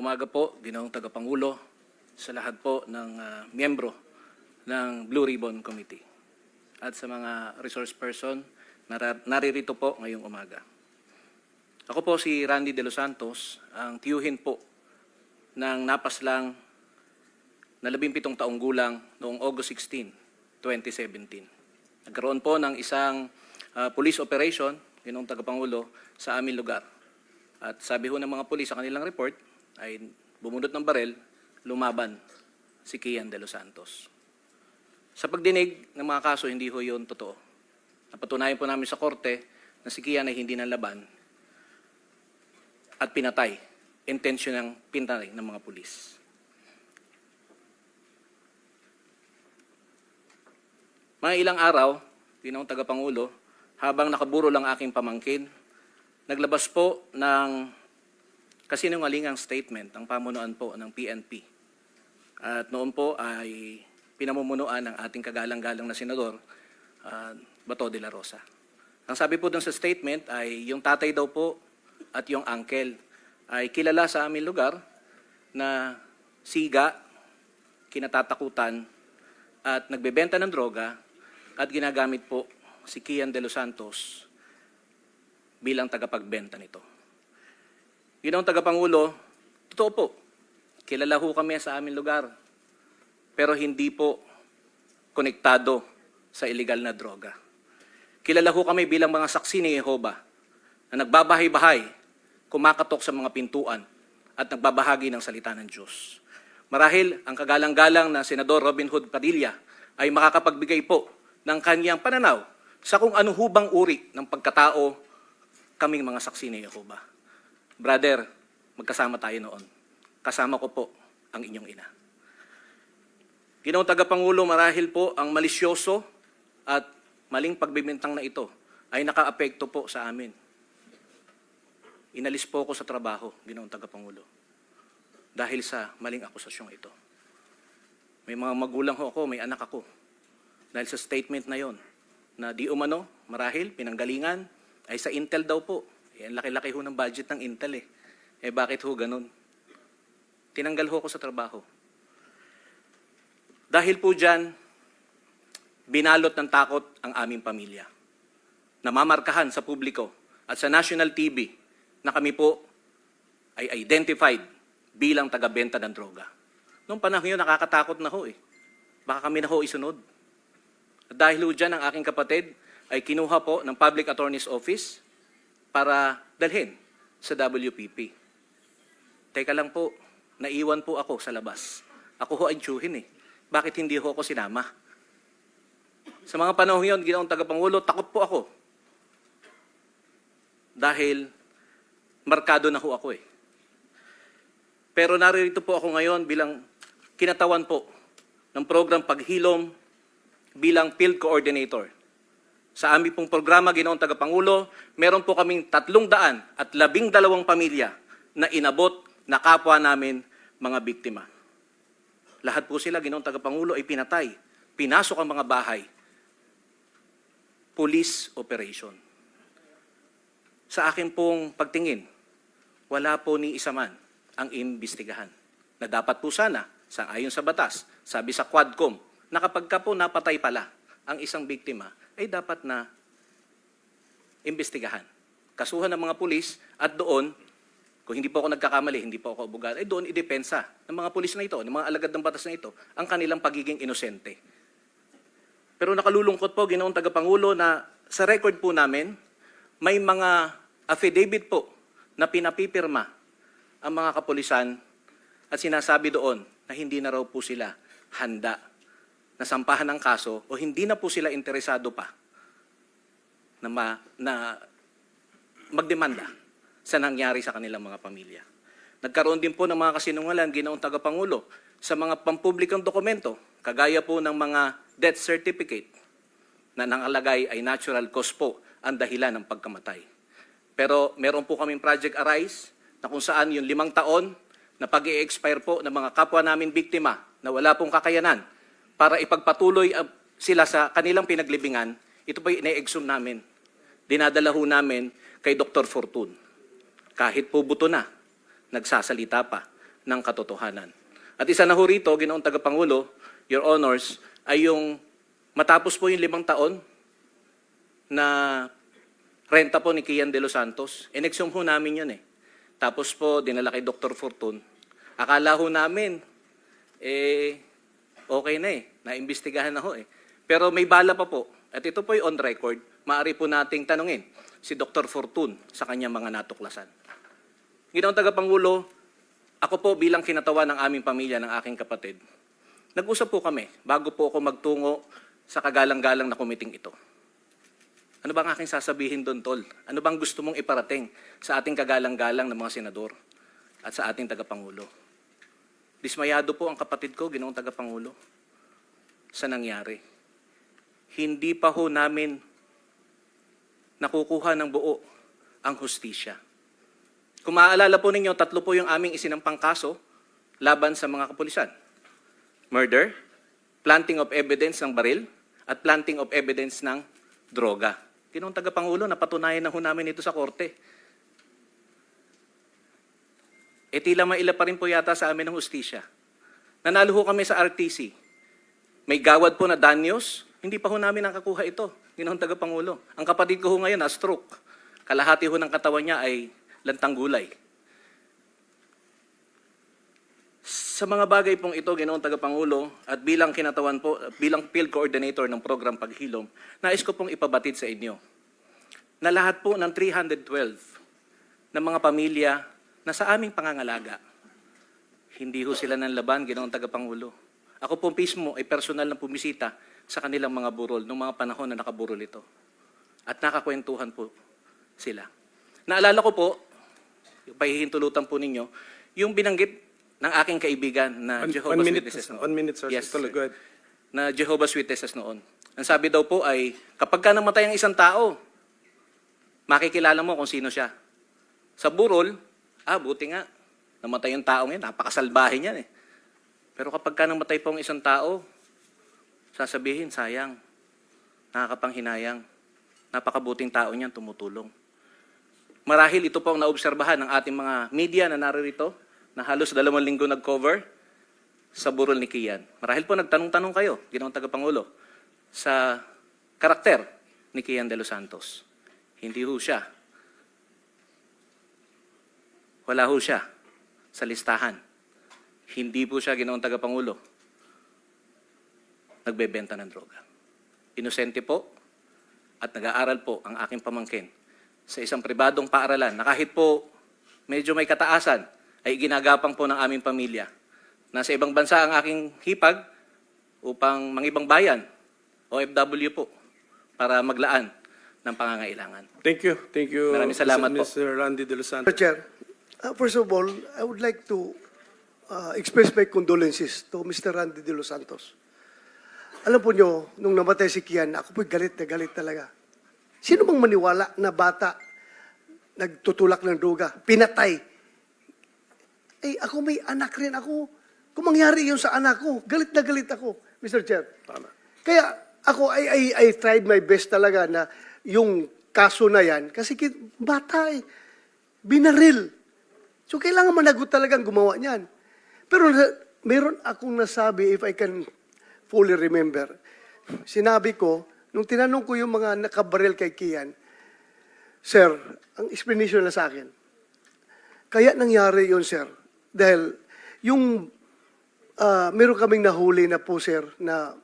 Umaga po, Ginoong Tagapangulo, sa lahat po ng miyembro ng Blue Ribbon Committee at sa mga resource person na naririto po ngayong umaga. Ako po si Randy De Los Santos, ang tiyuhin po ng napaslang na 17 taong gulang noong August 16, 2017. Nagkaroon po ng isang police operation, Ginoong Tagapangulo, sa aming lugar. At sabi ho ng mga pulis sa kanilang report, ay bumunot ng barel, lumaban si Kian De Los Santos. Sa pagdinig ng mga kaso, hindi ho yun totoo. Napatunayan po namin sa korte na si Kian ay hindi nanlaban at pinatay, intensyonang pinatay ng mga pulis. Mga ilang araw, Ginoong Tagapangulo, habang nakaburo lang aking pamangkin, naglabas po ng kasinungalingang statement ang pamunuan po ng PNP. At noon po ay pinamumunuan ng ating kagalang-galang na senador, Bato de la Rosa. Ang sabi po dun sa statement ay yung tatay daw po at yung uncle ay kilala sa aming lugar na siga, kinatatakutan at nagbebenta ng droga at ginagamit po si Kian De Los Santos bilang tagapagbenta nito. Ginoong Tagapangulo, totoo po, kilala ho kami sa aming lugar, pero hindi po konektado sa illegal na droga. Kilala ho kami bilang mga saksi ni Jehovah na nagbabahay-bahay, kumakatok sa mga pintuan at nagbabahagi ng salita ng Diyos. Marahil ang kagalang-galang na Senador Robin Hood Padilla ay makakapagbigay po ng kanyang pananaw sa kung ano hubang uri ng pagkatao kaming mga saksi ni Jehovah. Brother, magkasama tayo noon. Kasama ko po ang inyong ina. Ginoong Tagapangulo, marahil po ang malisyoso at maling pagbibintang na ito ay nakaapekto po sa amin. Inalis po ako sa trabaho, Ginoong Tagapangulo, dahil sa maling akusasyong ito. May mga magulang ho ako, may anak ako. Dahil sa statement na yon, na di umano, marahil, pinanggalingan, ay sa Intel daw po. Ang laki-laki ho ng budget ng Intel bakit ho ganun? Tinanggal ho ako sa trabaho. Dahil po dyan, binalot ng takot ang aming pamilya. Namamarkahan sa publiko at sa national TV na kami po ay identified bilang taga-benta ng droga. Noong panahon yun, nakakatakot na ho Baka kami na ho isunod. At dahil ho dyan, ang aking kapatid ay kinuha po ng Public Attorney's Office para dalhin sa WPP. Teka lang po, naiwan po ako sa labas. Ako ho ay tiyuhin Bakit hindi ho ako sinama? Sa mga panahon yun, Ginoong Tagapangulo, takot po ako. Dahil markado na ho ako Pero naririto po ako ngayon bilang kinatawan po ng program Paghilom bilang field coordinator. Sa aming pong programa, Ginoong Tagapangulo, meron po kaming 312 pamilya na inabot na kapwa namin mga biktima. Lahat po sila, Ginoong Tagapangulo, ay pinatay. Pinasok ang mga bahay. Police operation. Sa akin pong pagtingin, wala po ni isa man ang imbestigahan. Na dapat po sana, ayon sa batas, sabi sa Quadcom, na kapag ka po napatay pala ang isang biktima, ay dapat na imbestigahan. Kasuhan ng mga pulis at doon, kung hindi po ako nagkakamali, hindi po ako abogado, ay doon idepensa ng mga pulis na ito, ng mga alagad ng batas na ito, ang kanilang pagiging inosente. Pero nakalulungkot po, Ginoong Tagapangulo, na sa record po namin, may mga affidavit po na pinapipirma ang mga kapulisan at sinasabi doon na hindi na raw po sila handa na sampahan ng kaso o hindi na po sila interesado pa na magdemanda sa nangyari sa kanilang mga pamilya. Nagkaroon din po ng mga kasinungalan, Ginoong Tagapangulo, sa mga pampublikong dokumento, kagaya po ng mga death certificate na nangalagay ay natural cause po ang dahilan ng pagkamatay. Pero meron po kaming Project Arise na kung saan yung 5 taon na pag-i-expire po ng mga kapwa namin biktima na wala pong kakayanan para ipagpatuloy sila sa kanilang pinaglibingan, ito po ine-exhume namin. Dinadala ho namin kay Dr. Fortun. Kahit po buto na, nagsasalita pa. ng katotohanan. At isa na ho rito, Ginoong Tagapangulo, Your Honors, ay yung matapos po yung 5 taon na renta po ni Kian De Los Santos, inexhume ho namin yun eh. Tapos po, dinala kay Dr. Fortun. Akala ho namin, okay na eh, naimbestigahan na ho eh. Pero may bala pa po. At ito po yung on record, maaari po nating tanungin si Dr. Fortun sa kanyang mga natuklasan. Ginoong Tagapangulo, ako po bilang kinatawan ng aming pamilya, ng aking kapatid, nag-usap po kami bago po ako magtungo sa kagalang-galang na kumiting ito. Ano bang aking sasabihin doon, Tol? Ano bang gusto mong iparating sa ating kagalang-galang ng mga senador at sa ating tagapangulo? Dismayado po ang kapatid ko, Ginoong Tagapangulo, sa nangyari. Hindi pa ho namin nakukuha ng buo ang hustisya. Kung maaalala po ninyo, 3 po yung aming isinampang kaso laban sa mga kapulisan. Murder, planting of evidence ng baril, at planting of evidence ng droga. Ginoong Tagapangulo, napatunayan na ho namin ito sa korte. Tila maila pa rin po yata sa amin ng hustisya. Nanalo ho kami sa RTC. May gawad po na danyos, hindi pa ho namin nakakuha ito. Ginoong Tagapangulo. Ang kapatid ko ho ngayon na-stroke. Kalahati ho ng katawan niya ay lantang gulay. Sa mga bagay pong ito, Ginoong Tagapangulo, at bilang kinatawan po, bilang field coordinator ng program Paghilom, nais ko pong ipabatid sa inyo na lahat po ng 312 na mga pamilya na sa aming pangangalaga, hindi ho sila nanlaban, Ginoong Tagapangulo. Ako po mismo ay personal na pumisita sa kanilang mga burol noong mga panahon na nakaburol ito. At nakakwentuhan po sila. Naalala ko po, pahihintulutan po ninyo, yung binanggit ng aking kaibigan na Jehovah's Witnesses noon. 1 minute, sir. Yes, Go ahead. na Jehovah's Witnesses noon. Ang sabi daw po ay, kapag ka namatay ang isang tao, makikilala mo kung sino siya. Sa burol, buti nga, namatay yung taong yan, napakasalbahe niyan eh. Pero kapag ka namatay po ang isang tao, sasabihin, sayang, nakakapanghinayang, napakabuting tao niyan, tumutulong. Marahil ito po ang naobserbahan ng ating mga media na naririto, na halos 2 linggo nag-cover sa burol ni Kian. Marahil po nagtanong-tanong kayo, Ginoong Tagapangulo, sa karakter ni Kian De Los Santos. Hindi ho siya. Wala ho siya sa listahan. Hindi po siya, Ginoong Tagapangulo, nagbebenta ng droga. Inosente po at nag-aaral po ang aking pamangkin sa isang pribadong paaralan na kahit po medyo may kataasan ay ginagapang po ng aming pamilya. Nasa ibang bansa ang aking hipag upang mangibang bayan, OFW po, para maglaan ng pangangailangan. Thank you. Thank you, Maraming salamat po. Mr. Randy De Los Santos. Mr. Chair, first of all, I would like to express my condolences to Mr. Randy De Los Santos. Alam po nyo, nung namatay si Kian, ako po'y galit na galit talaga. Sino bang maniwala na bata nagtutulak ng droga, pinatay? Ako may anak rin ako. Kung mangyari yun sa anak ko, galit na galit ako, Mr. Chair. Tama. Kaya ako, I tried my best talaga na yung kaso na yan, kasi bata binaril. So kailangan managot talagang gumawa niyan. Pero meron akong nasabi, if I can fully remember, sinabi ko, nung tinanong ko yung mga nakabaril kay Kian, sir, ang explanation na sa akin, kaya nangyari yun, sir, dahil yung meron kaming nahuli na po, sir, na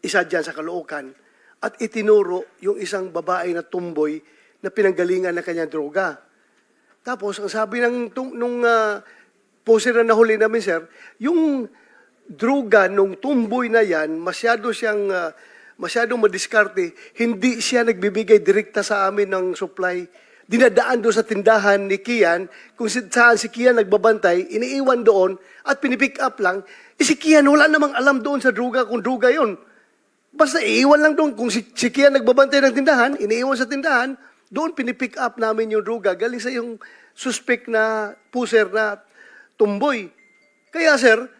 isa dyan sa Caloocan, at itinuro yung isang babae na tumboy na pinanggalingan ng kanyang droga. Tapos, ang sabi nung poser na nahuli namin, sir, yung droga nung tumboy na yan, masyadong madiskarte, hindi siya nagbibigay direkta sa amin ng supply. Dinadaan doon sa tindahan ni Kian, kung saan si Kian nagbabantay, iniiwan doon at pinipick up lang. Si Kian wala namang alam doon sa droga kung droga yon. Basta iiwan lang doon. Kung si Kian nagbabantay ng tindahan, iniiwan sa tindahan, doon pinipick up namin yung droga galing sa yung suspect na puser na tumboy. Kaya sir,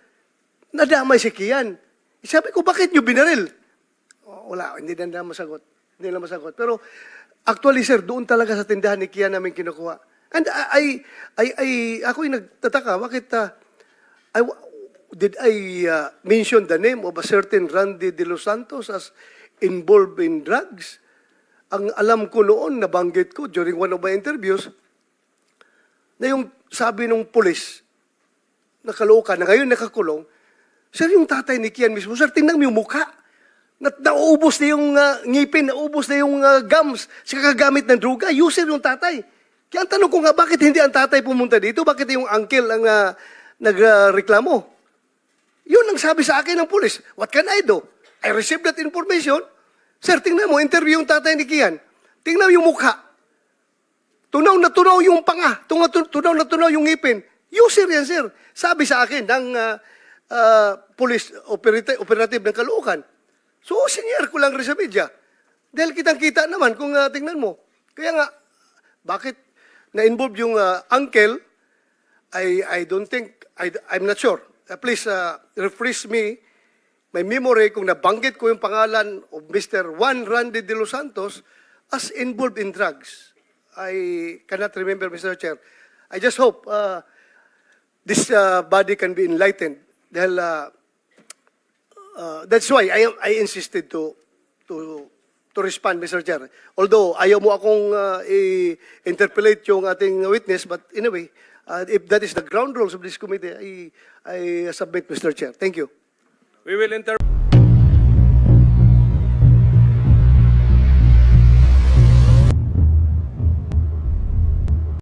nadamay si Kian. Sabi ko, bakit nyo binaril? Wala, hindi na masagot. Hindi na masagot. Pero actually sir, doon talaga sa tindahan ni Kian namin kinukuha. And ako'y nagtataka, bakit, did I mention the name of a certain Randy De Los Santos as involved in drugs? Ang alam ko noon, nabanggit ko during one of my interviews, na yung sabi ng pulis, na Caloocan, na ngayon nakakulong, sir, yung tatay ni Kian mismo, sir, tingnan mo yung mukha. Nauubos na yung ngipin, nauubos na yung gums sa kagagamit ng droga. User yung tatay. Kaya ang tanong ko nga, bakit hindi ang tatay pumunta dito? Bakit yung uncle ang nagreklamo? Yun ang sabi sa akin ng pulis. What can I do? I received that information. Sir, tingnan mo, interview yung tatay ni Kian. Tingnan mo yung mukha. Tunaw na tunaw yung panga. Tunaw na tunaw yung ngipin. User yan, sir. Sabi sa akin ng police operative ng Caloocan. So, senior ko lang rin sa media. Dahil kitang-kita naman kung tingnan mo. Kaya nga, bakit na-involve yung uncle, I don't think, I'm not sure. Please refresh me, my memory, kung nabanggit ko yung pangalan of Mr. Juan Randy De Los Santos as involved in drugs. I cannot remember, Mr. Chair. I just hope this body can be enlightened. Dahil that's why I insisted to respond, Mr. Chair. Although ayaw mo akong i-interpolate yung ating witness, but anyway, if that is the ground rules of this committee, I submit, Mr. Chair. Thank you. We will